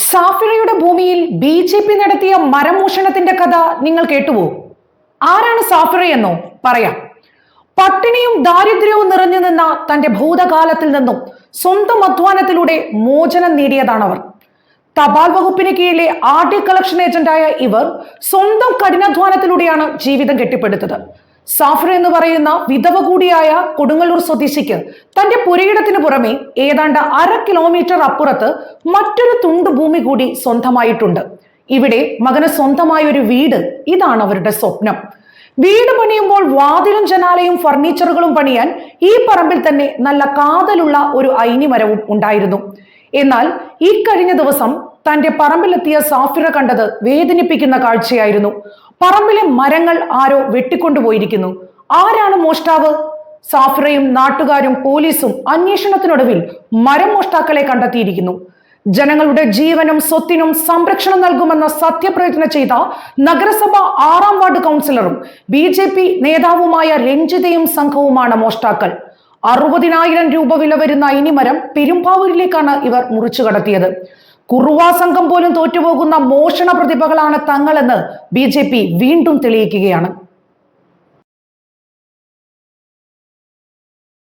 സാഫിറയുടെ ഭൂമിയിൽ ബി.ജെ.പി. നടത്തിയ മരമോഷണത്തിന്റെ കഥ നിങ്ങൾ കേട്ടുവോ? ആരാണ് സാഫിറയെന്നോ? പറയാം. പട്ടിണിയും ദാരിദ്ര്യവും നിറഞ്ഞു നിന്ന തന്റെ ഭൂതകാലത്തിൽ നിന്നും സ്വന്തം അധ്വാനത്തിലൂടെ മോചനം നേടിയതാണവർ. തപാൽ വകുപ്പിന് കീഴിലെ ആർ.ഡി. കളക്ഷൻ ഏജന്റായ ഇവർ സ്വന്തം കഠിനാധ്വാനത്തിലൂടെയാണ് ജീവിതം കെട്ടിപ്പടുത്തത്. സാഫിറ എന്ന് പറയുന്ന വിധവ കൂടിയായ കൊടുങ്ങല്ലൂർ സ്വദേശിക്ക് തന്റെ പുരയിടത്തിന് പുറമെ ഏതാണ്ട് 1/2 കിലോമീറ്റർ അപ്പുറത്ത് മറ്റൊരു തുണ്ടു ഭൂമി കൂടി സ്വന്തമായിട്ടുണ്ട്. ഇവിടെ മകന് സ്വന്തമായ ഒരു വീട്, ഇതാണ് അവരുടെ സ്വപ്നം. വീട് പണിയുമ്പോൾ വാതിലും ജനാലയും ഫർണിച്ചറുകളും പണിയാൻ ഈ പറമ്പിൽ തന്നെ നല്ല കാതലുള്ള ഒരു ഐനിമരവും ഉണ്ടായിരുന്നു. എന്നാൽ ഈ കഴിഞ്ഞ ദിവസം തന്റെ പറമ്പിലെത്തിയ സാഫിറ കണ്ടത് വേദനിപ്പിക്കുന്ന കാഴ്ചയായിരുന്നു. പറമ്പിലെ മരങ്ങൾ ആരോ വെട്ടിക്കൊണ്ടുപോയിരിക്കുന്നു. ആരാണ് മോഷ്ടാവ്? സാഫിറയും നാട്ടുകാരും പോലീസും അന്വേഷണത്തിനൊടുവിൽ മരമോഷ്ടാക്കളെ കണ്ടെത്തിയിരിക്കുന്നു. ജനങ്ങളുടെ ജീവനും സ്വത്തിനും സംരക്ഷണം നൽകുമെന്ന സത്യപ്രതിജ്ഞ ചെയ്ത നഗരസഭ 6-ാം വാർഡ് കൗൺസിലറും ബി.ജെ.പി. നേതാവുമായ രഞ്ജിതയും സംഘവുമാണ് മോഷ്ടാക്കൾ. 60,000 രൂപ വില വരുന്ന ഐനിമരം പെരുമ്പാവൂരിലേക്കാണ് ഇവർ മുറിച്ചു കടത്തിയത്. കുറുവാ സംഘം പോലും തോറ്റുപോകുന്ന മോഷണ പ്രതിഭകളാണ് തങ്ങളെന്ന് ബി.ജെ.പി. വീണ്ടും തെളിയിക്കുകയാണ്.